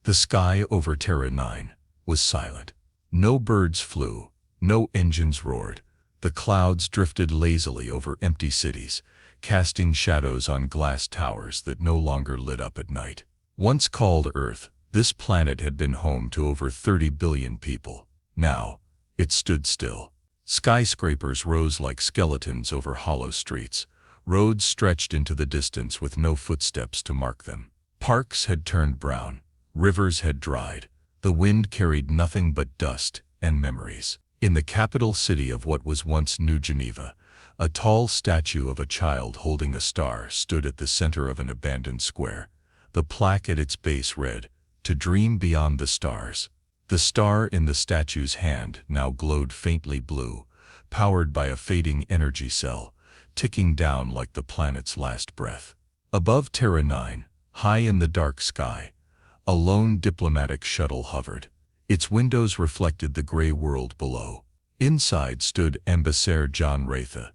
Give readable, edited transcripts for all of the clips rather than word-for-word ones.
The sky over Terra 9 was silent. No birds flew, no engines roared. The clouds drifted lazily over empty cities, casting shadows on glass towers that no longer lit up at night. Once called Earth, this planet had been home to over 30 billion people. Now, it stood still. Skyscrapers rose like skeletons over hollow streets. Roads stretched into the distance with no footsteps to mark them. Parks had turned brown. Rivers had dried. The wind carried nothing but dust and memories. In the capital city of what was once New Geneva, a tall statue of a child holding a star stood at the center of an abandoned square. The plaque at its base read, "To dream beyond the stars." The star in the statue's hand now glowed faintly blue, powered by a fading energy cell, ticking down like the planet's last breath. Above Terra 9, high in the dark sky, a lone diplomatic shuttle hovered. Its windows reflected the gray world below. Inside stood Ambassador John Ratha,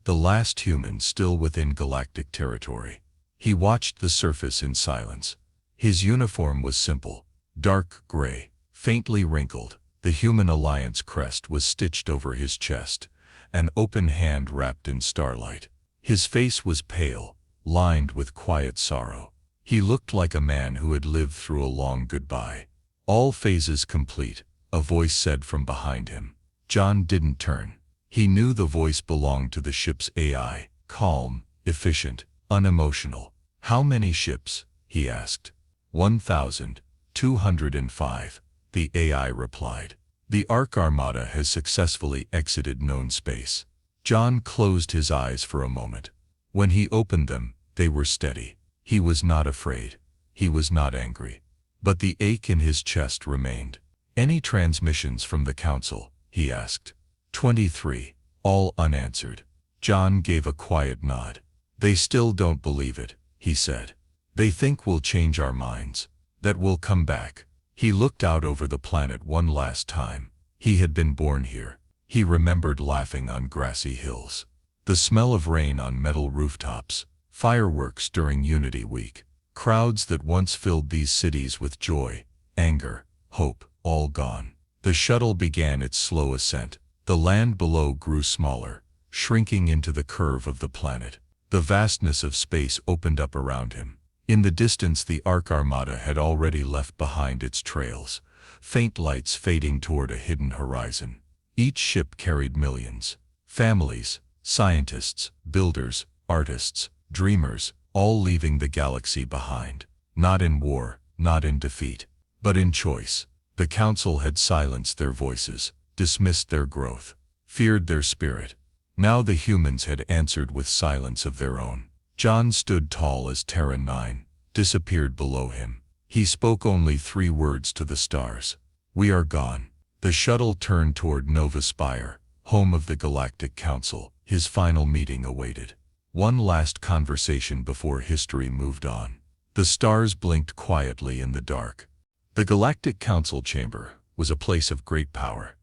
the last human still within galactic territory. He watched the surface in silence. His uniform was simple, dark gray, faintly wrinkled. The Human Alliance crest was stitched over his chest, an open hand wrapped in starlight. His face was pale, lined with quiet sorrow. He looked like a man who had lived through a long goodbye. All phases complete, a voice said from behind him. John didn't turn. He knew the voice belonged to the ship's AI, calm, efficient, unemotional. "How many ships?" he asked. 1,205, the AI replied. "The Ark Armada has successfully exited known space." John closed his eyes for a moment. When he opened them, they were steady. He was not afraid. He was not angry. But the ache in his chest remained. "Any transmissions from the Council?" he asked. 23, all unanswered. John gave a quiet nod. "They still don't believe it," he said. "They think we'll change our minds, that we'll come back." He looked out over the planet one last time. He had been born here. He remembered laughing on grassy hills. The smell of rain on metal rooftops. Fireworks during Unity Week. Crowds that once filled these cities with joy, anger, hope, all gone. The shuttle began its slow ascent. The land below grew smaller, shrinking into the curve of the planet. The vastness of space opened up around him. In the distance, the Ark Armada had already left behind its trails, faint lights fading toward a hidden horizon. Each ship carried millions. Families, scientists, builders, artists, dreamers, all leaving the galaxy behind. Not in war, not in defeat, but in choice. The Council had silenced their voices, dismissed their growth, feared their spirit. Now the humans had answered with silence of their own. John stood tall as Terra 9 disappeared below him. He spoke only 3 words to the stars. "We are gone." The shuttle turned toward Nova Spire, home of the Galactic Council. His final meeting awaited. One last conversation before history moved on. The stars blinked quietly in the dark. The Galactic Council chamber was a place of great power.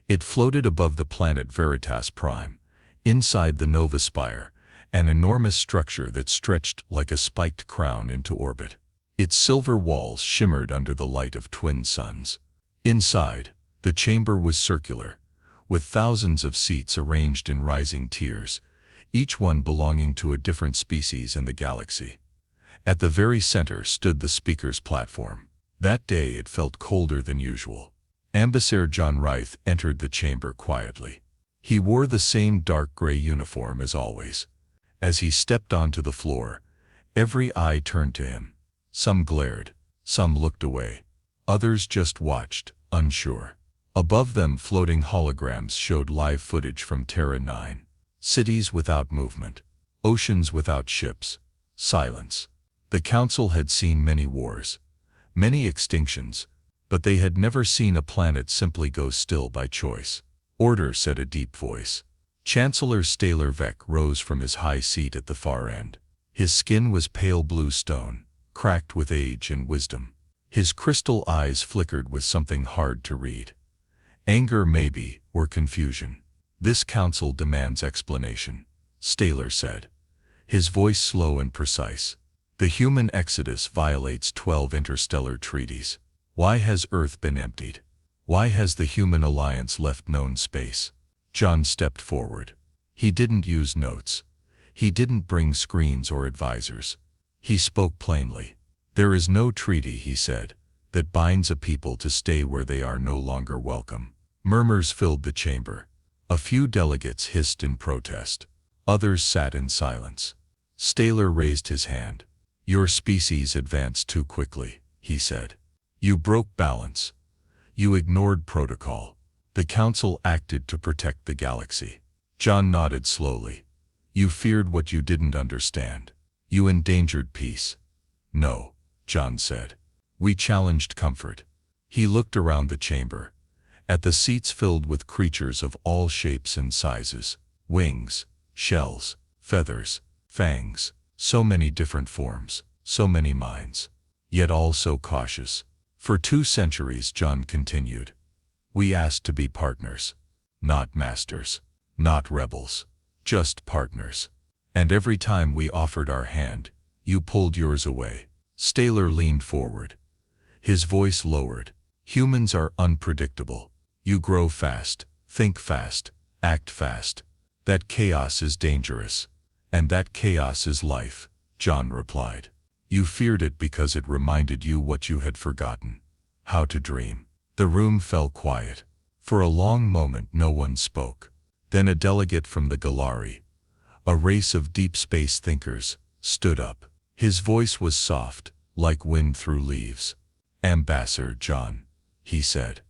It floated above the planet Veritas Prime, inside the Nova Spire, an enormous structure that stretched like a spiked crown into orbit. Its silver walls shimmered under the light of twin suns. Inside, the chamber was circular, with thousands of seats arranged in rising tiers, each one belonging to a different species in the galaxy. At the very center stood the speaker's platform. That day it felt colder than usual. Ambassador John Ratha entered the chamber quietly. He wore the same dark gray uniform as always. As he stepped onto the floor, every eye turned to him. Some glared, some looked away. Others just watched, unsure. Above them, floating holograms showed live footage from Terra 9. Cities without movement, oceans without ships, silence. The Council had seen many wars, many extinctions, but they had never seen a planet simply go still by choice. "Order," said a deep voice. Chancellor Staler Vec rose from his high seat at the far end. His skin was pale blue stone, cracked with age and wisdom. His crystal eyes flickered with something hard to read. Anger maybe, or confusion. "This council demands explanation," Staler said, his voice slow and precise. "The human exodus violates 12 interstellar treaties. Why has Earth been emptied? Why has the human alliance left known space? John stepped forward. He didn't use notes. He didn't bring screens or advisors. He spoke plainly. There is no treaty, he said, that binds a people to stay where they are no longer welcome. Murmurs filled the chamber. A few delegates hissed in protest. Others sat in silence. Staler raised his hand. Your species advanced too quickly, he said. You broke balance. You ignored protocol. The council acted to protect the galaxy. John nodded slowly. You feared what you didn't understand. You endangered peace. No, John said. We challenged comfort. He looked around the chamber, at the seats filled with creatures of all shapes and sizes, wings, shells, feathers, fangs, so many different forms, so many minds, yet all so cautious. For 2 centuries, John continued, we asked to be partners, not masters, not rebels, just partners. And every time we offered our hand, you pulled yours away. Staler leaned forward. His voice lowered. Humans are unpredictable. You grow fast, think fast, act fast. That chaos is dangerous. And that chaos is life, John replied. You feared it because it reminded you what you had forgotten. How to dream. The room fell quiet. For a long moment no one spoke. Then a delegate from the Galari, a race of deep space thinkers, stood up. His voice was soft, like wind through leaves. Ambassador John, he said,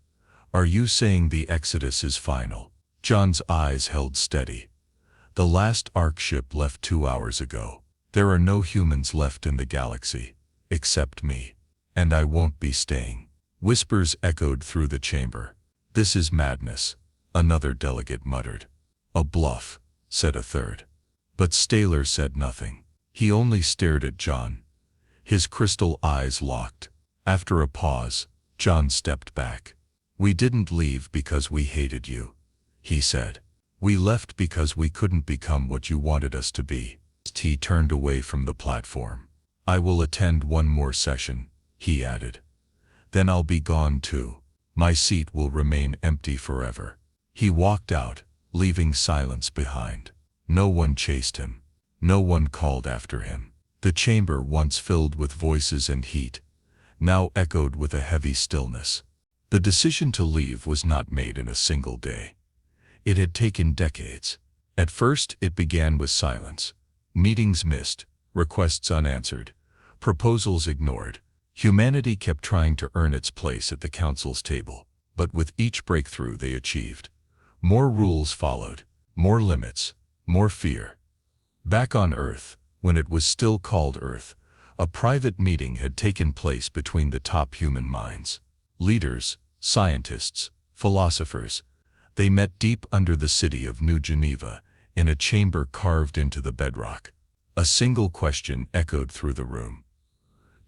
are you saying the exodus is final? John's eyes held steady. The last Ark ship left 2 hours ago. There are no humans left in the galaxy, except me. And I won't be staying. Whispers echoed through the chamber. This is madness, another delegate muttered. A bluff, said a third. But Staler said nothing. He only stared at John. His crystal eyes locked. After a pause, John stepped back. We didn't leave because we hated you, he said. We left because we couldn't become what you wanted us to be. He turned away from the platform. I will attend one more session, he added. Then I'll be gone too. My seat will remain empty forever. He walked out, leaving silence behind. No one chased him. No one called after him. The chamber, once filled with voices and heat, now echoed with a heavy stillness. The decision to leave was not made in a single day. It had taken decades. At first, it began with silence. Meetings missed, requests unanswered, proposals ignored. Humanity kept trying to earn its place at the council's table, but with each breakthrough they achieved, more rules followed, more limits, more fear. Back on Earth, when it was still called Earth, a private meeting had taken place between the top human minds. Leaders, scientists, philosophers. They met deep under the city of New Geneva, in a chamber carved into the bedrock. A single question echoed through the room.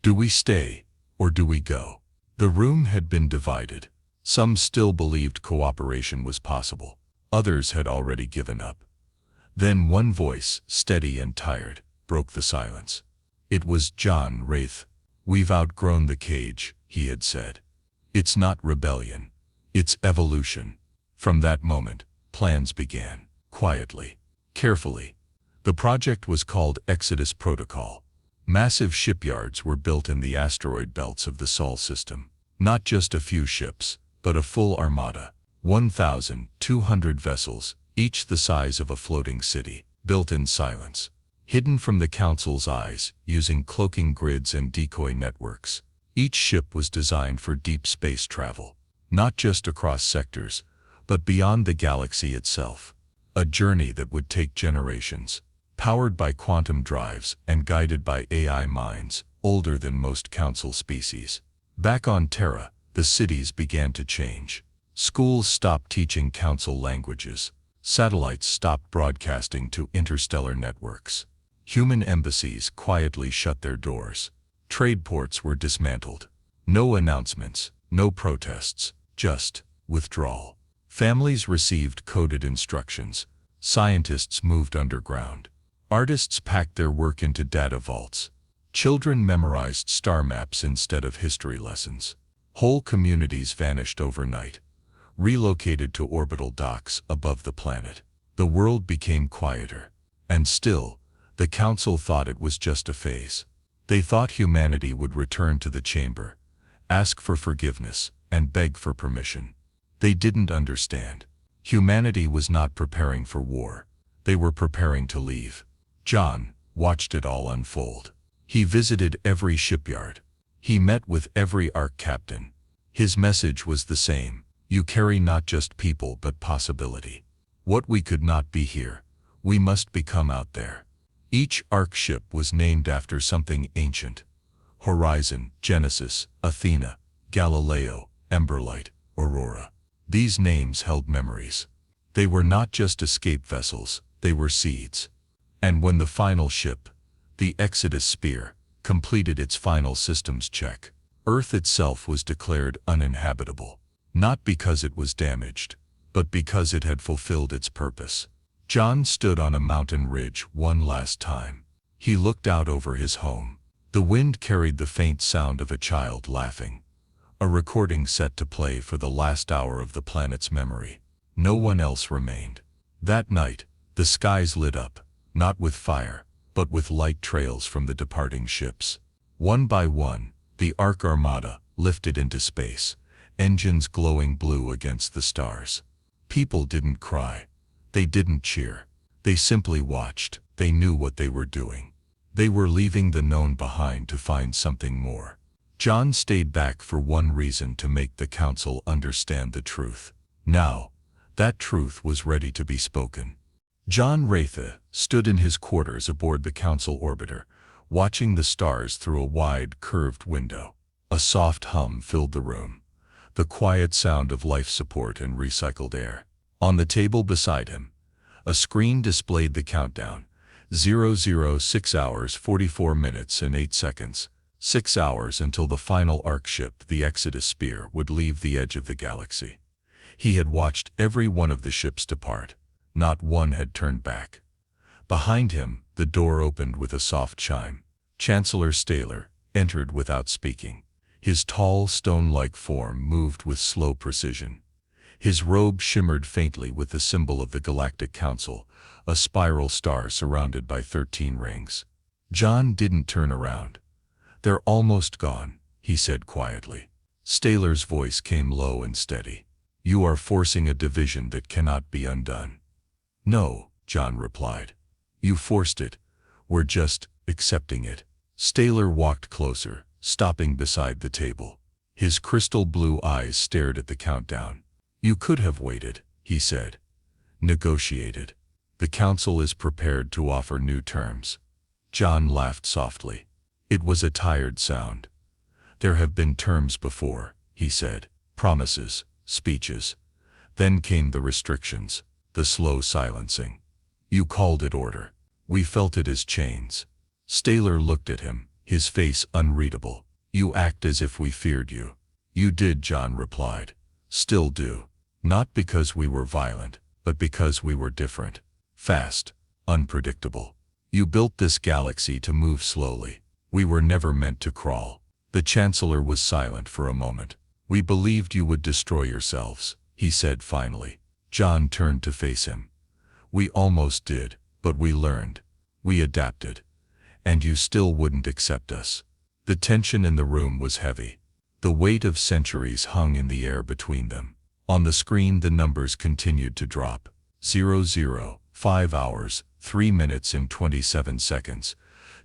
Do we stay, or do we go? The room had been divided. Some still believed cooperation was possible. Others had already given up. Then one voice, steady and tired, broke the silence. It was John Wraith. We've outgrown the cage, he had said. It's not rebellion. It's evolution. From that moment, plans began, quietly, carefully. The project was called Exodus Protocol. Massive shipyards were built in the asteroid belts of the Sol system. Not just a few ships, but a full armada. 1,200 vessels, each the size of a floating city, built in silence. Hidden from the council's eyes, using cloaking grids and decoy networks. Each ship was designed for deep space travel. Not just across sectors, but beyond the galaxy itself. A journey that would take generations. Powered by quantum drives and guided by AI minds, older than most council species. Back on Terra, the cities began to change. Schools stopped teaching council languages. Satellites stopped broadcasting to interstellar networks. Human embassies quietly shut their doors. Trade ports were dismantled. No announcements, no protests, just withdrawal. Families received coded instructions. Scientists moved underground. Artists packed their work into data vaults. Children memorized star maps instead of history lessons. Whole communities vanished overnight, relocated to orbital docks above the planet. The world became quieter. And still, the Council thought it was just a phase. They thought humanity would return to the chamber, ask for forgiveness, and beg for permission. They didn't understand. Humanity was not preparing for war. They were preparing to leave. John watched it all unfold. He visited every shipyard. He met with every ARC captain. His message was the same. You carry not just people but possibility. What we could not be here, we must become out there. Each ARC ship was named after something ancient. Horizon, Genesis, Athena, Galileo, Emberlight, Aurora. These names held memories. They were not just escape vessels, they were seeds. And when the final ship, the Exodus Spear, completed its final systems check, Earth itself was declared uninhabitable. Not because it was damaged, but because it had fulfilled its purpose. John stood on a mountain ridge one last time. He looked out over his home. The wind carried the faint sound of a child laughing, a recording set to play for the last hour of the planet's memory. No one else remained. That night, the skies lit up, not with fire, but with light trails from the departing ships. One by one, the Ark Armada lifted into space, engines glowing blue against the stars. People didn't cry. They didn't cheer. They simply watched. They knew what they were doing. They were leaving the known behind to find something more. John stayed back for one reason: to make the Council understand the truth. Now, that truth was ready to be spoken. John Ratha stood in his quarters aboard the Council orbiter, watching the stars through a wide, curved window. A soft hum filled the room, the quiet sound of life support and recycled air. On the table beside him, a screen displayed the countdown: 006 hours 44 minutes and 8 seconds. 6 hours until the final ARC ship, the Exodus Spear, would leave the edge of the galaxy. He had watched every one of the ships depart. Not one had turned back. Behind him, the door opened with a soft chime. Chancellor Staler entered without speaking. His tall, stone-like form moved with slow precision. His robe shimmered faintly with the symbol of the Galactic Council, a spiral star surrounded by 13 rings. John didn't turn around. "They're almost gone," he said quietly. Staler's voice came low and steady. "You are forcing a division that cannot be undone." "No," John replied. "You forced it. We're just accepting it." Staler walked closer, stopping beside the table. His crystal blue eyes stared at the countdown. "You could have waited," he said. "Negotiated. The Council is prepared to offer new terms." John laughed softly. It was a tired sound. "There have been terms before," he said. "Promises, speeches. Then came the restrictions, the slow silencing. You called it order. We felt it as chains." Staler looked at him, his face unreadable. "You act as if we feared you." "You did," John replied. "Still do. Not because we were violent, but because we were different. Fast, unpredictable. You built this galaxy to move slowly. We were never meant to crawl." The Chancellor was silent for a moment. "We believed you would destroy yourselves," he said finally. John turned to face him. "We almost did, but we learned. We adapted. And you still wouldn't accept us." The tension in the room was heavy. The weight of centuries hung in the air between them. On the screen the numbers continued to drop. 005 hours, 3 minutes and 27 seconds.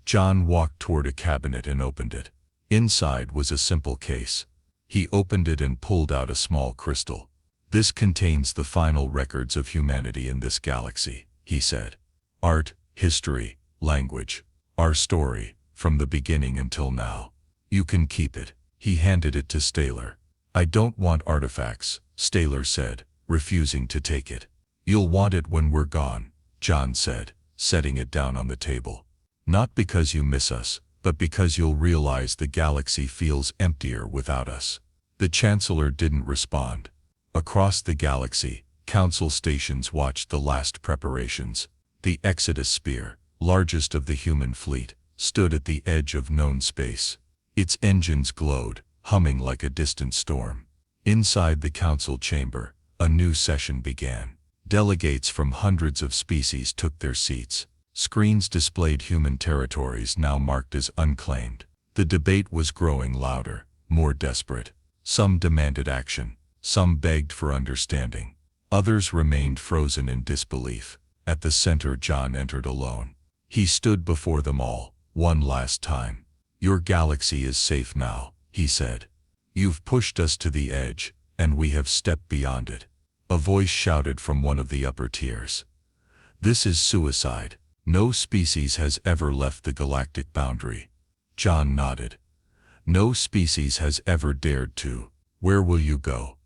John walked toward a cabinet and opened it. Inside was a simple case. He opened it and pulled out a small crystal. "This contains the final records of humanity in this galaxy," he said. "Art, history, language. Our story, from the beginning until now. You can keep it." He handed it to Staler. "I don't want artifacts," Staler said, refusing to take it. "You'll want it when we're gone," John said, setting it down on the table. "Not because you miss us, but because you'll realize the galaxy feels emptier without us." The Chancellor didn't respond. Across the galaxy, Council stations watched the last preparations. The Exodus Spear, largest of the human fleet, stood at the edge of known space. Its engines glowed, humming like a distant storm. Inside the council chamber, a new session began. Delegates from hundreds of species took their seats. Screens displayed human territories now marked as unclaimed. The debate was growing louder, more desperate. Some demanded action, some begged for understanding. Others remained frozen in disbelief. At the center, John entered alone. He stood before them all, one last time. "Your galaxy is safe now," he said. "You've pushed us to the edge, and we have stepped beyond it." A voice shouted from one of the upper tiers. "This is suicide. No species has ever left the galactic boundary." John nodded. "No species has ever dared to. Where will you go?"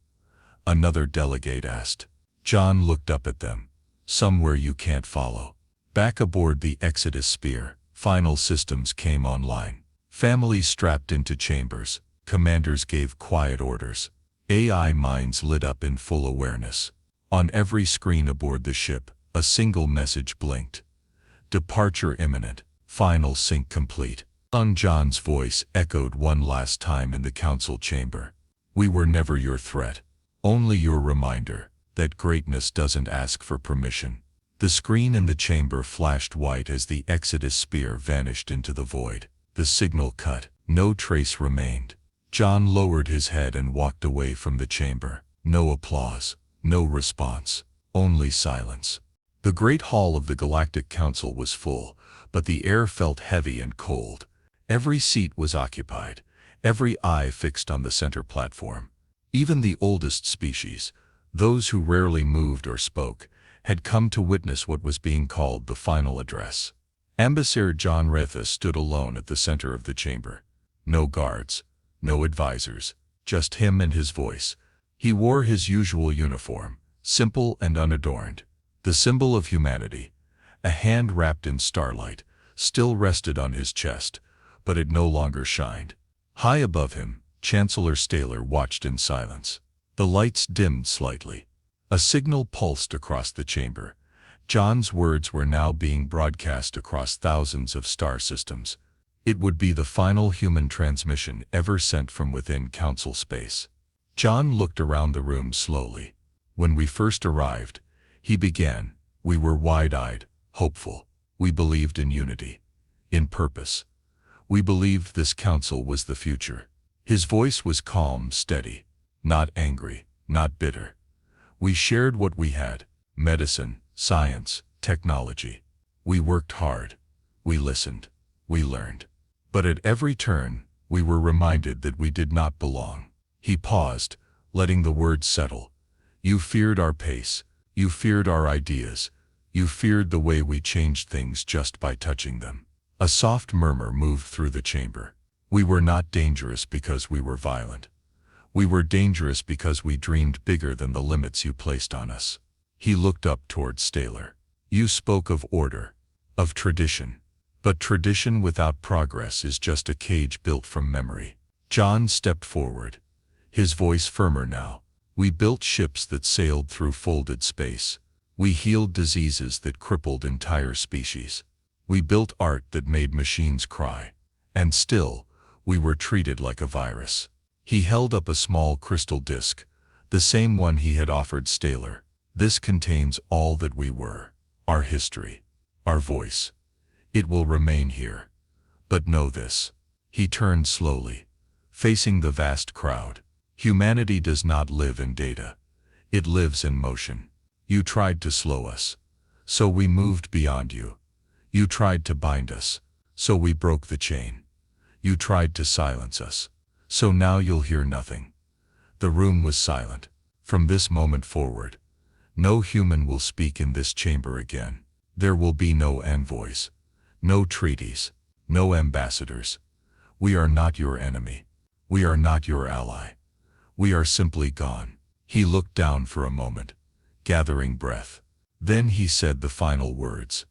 Another delegate asked. John looked up at them. "Somewhere you can't follow." Back aboard the Exodus Sphere, final systems came online. Families strapped into chambers. Commanders gave quiet orders. AI minds lit up in full awareness. On every screen aboard the ship, a single message blinked. "Departure imminent. Final sync complete." John's voice echoed one last time in the council chamber. "We were never your threat. Only your reminder that greatness doesn't ask for permission." The screen in the chamber flashed white as the Exodus Sphere vanished into the void. The signal cut. No trace remained. John lowered his head and walked away from the chamber. No applause, no response, only silence. The great hall of the Galactic Council was full, but the air felt heavy and cold. Every seat was occupied, every eye fixed on the center platform. Even the oldest species, those who rarely moved or spoke, had come to witness what was being called the final address. Ambassador John Retha stood alone at the center of the chamber. No guards, no advisors, just him and his voice. He wore his usual uniform, simple and unadorned. The symbol of humanity, a hand wrapped in starlight, still rested on his chest, but it no longer shined. High above him, Chancellor Staler watched in silence. The lights dimmed slightly. A signal pulsed across the chamber. John's words were now being broadcast across thousands of star systems. It would be the final human transmission ever sent from within council space. John looked around the room slowly. "When we first arrived," he began, "we were wide-eyed, hopeful. We believed in unity, in purpose. We believed this council was the future." His voice was calm, steady, not angry, not bitter. "We shared what we had: medicine, science, technology. We worked hard. We listened. We learned. But at every turn, we were reminded that we did not belong." He paused, letting the words settle. "You feared our pace. You feared our ideas. You feared the way we changed things just by touching them." A soft murmur moved through the chamber. "We were not dangerous because we were violent. We were dangerous because we dreamed bigger than the limits you placed on us." He looked up toward Staler. "You spoke of order, of tradition. But tradition without progress is just a cage built from memory." John stepped forward, his voice firmer now. "We built ships that sailed through folded space. We healed diseases that crippled entire species. We built art that made machines cry. And still, we were treated like a virus." He held up a small crystal disc, the same one he had offered Staler. "This contains all that we were, our history, our voice. It will remain here. But know this." He turned slowly, facing the vast crowd. "Humanity does not live in data. It lives in motion. You tried to slow us, so we moved beyond you. You tried to bind us, so we broke the chain. You tried to silence us, so now you'll hear nothing." The room was silent. "From this moment forward, no human will speak in this chamber again. There will be no envoys, no treaties, no ambassadors. We are not your enemy. We are not your ally. We are simply gone." He looked down for a moment, gathering breath. Then he said the final words.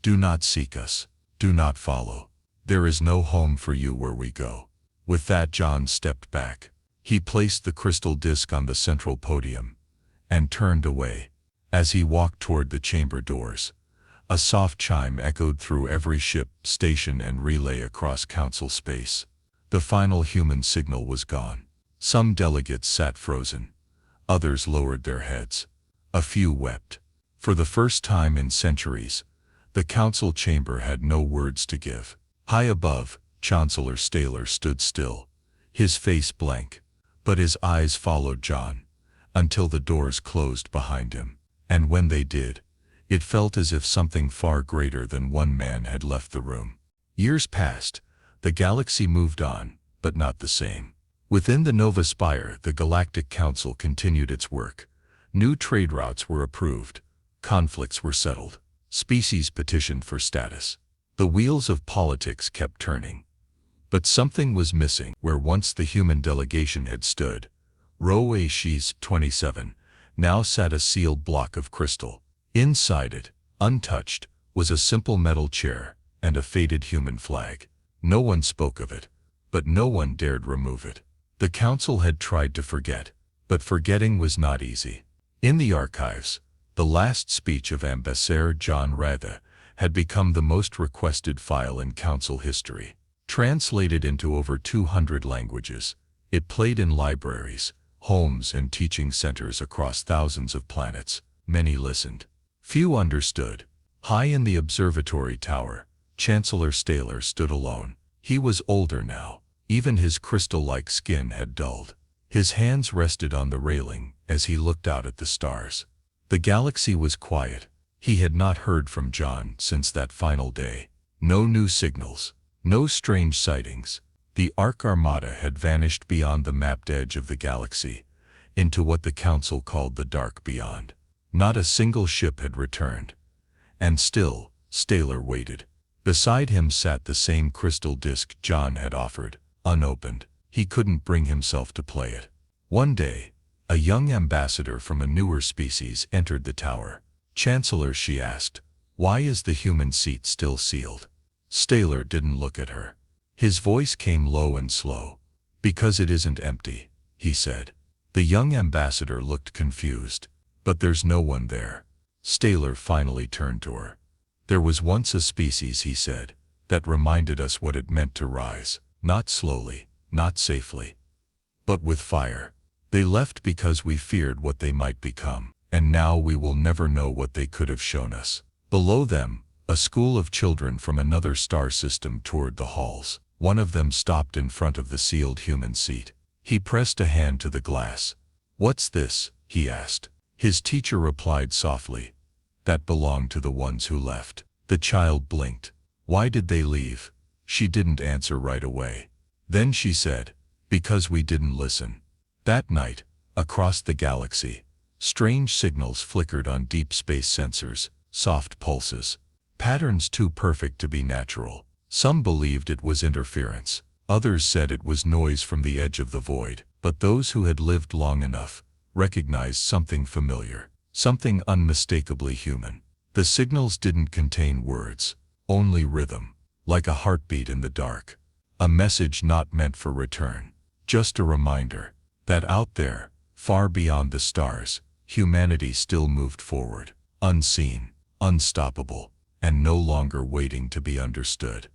"Do not seek us. Do not follow. There is no home for you where we go." With that, John stepped back. He placed the crystal disc on the central podium and turned away. As he walked toward the chamber doors, a soft chime echoed through every ship, station, and relay across council space. The final human signal was gone. Some delegates sat frozen. Others lowered their heads. A few wept. For the first time in centuries, the council chamber had no words to give. High above, Chancellor Staler stood still, his face blank, but his eyes followed John, until the doors closed behind him. And when they did, it felt as if something far greater than one man had left the room. Years passed, the galaxy moved on, but not the same. Within the Nova Spire, the Galactic Council continued its work. New trade routes were approved, conflicts were settled, species petitioned for status. The wheels of politics kept turning. But something was missing where once the human delegation had stood. Row A She's 27 now sat a sealed block of crystal. Inside it, untouched, was a simple metal chair and a faded human flag. No one spoke of it, but no one dared remove it. The council had tried to forget, but forgetting was not easy. In the archives, the last speech of Ambassador John Ratha had become the most requested file in council history. Translated into over 200 languages, it played in libraries, homes and teaching centers across thousands of planets. Many listened. Few understood. High in the observatory tower, Chancellor Staler stood alone. He was older now. Even his crystal-like skin had dulled. His hands rested on the railing as he looked out at the stars. The galaxy was quiet. He had not heard from John since that final day. No new signals. No strange sightings. The Ark Armada had vanished beyond the mapped edge of the galaxy, into what the Council called the Dark Beyond. Not a single ship had returned. And still, Staler waited. Beside him sat the same crystal disk John had offered, unopened. He couldn't bring himself to play it. One day, a young ambassador from a newer species entered the tower. "Chancellor," she asked, "why is the human seat still sealed?" Staler didn't look at her. His voice came low and slow. "Because it isn't empty," he said. The young ambassador looked confused. "But there's no one there." Staler finally turned to her. "There was once a species," he said, "that reminded us what it meant to rise. Not slowly, not safely, but with fire. They left because we feared what they might become, and now we will never know what they could have shown us." Below them, a school of children from another star system toured the halls. One of them stopped in front of the sealed human seat. He pressed a hand to the glass. "What's this?" he asked. His teacher replied softly, "That belonged to the ones who left." The child blinked. "Why did they leave?" She didn't answer right away. Then she said, "Because we didn't listen." That night, across the galaxy, strange signals flickered on deep space sensors, soft pulses, patterns too perfect to be natural. Some believed it was interference. Others said it was noise from the edge of the void. But those who had lived long enough recognized something familiar, something unmistakably human. The signals didn't contain words, only rhythm, like a heartbeat in the dark. A message not meant for return, just a reminder that out there, far beyond the stars, humanity still moved forward, unseen, unstoppable, and no longer waiting to be understood.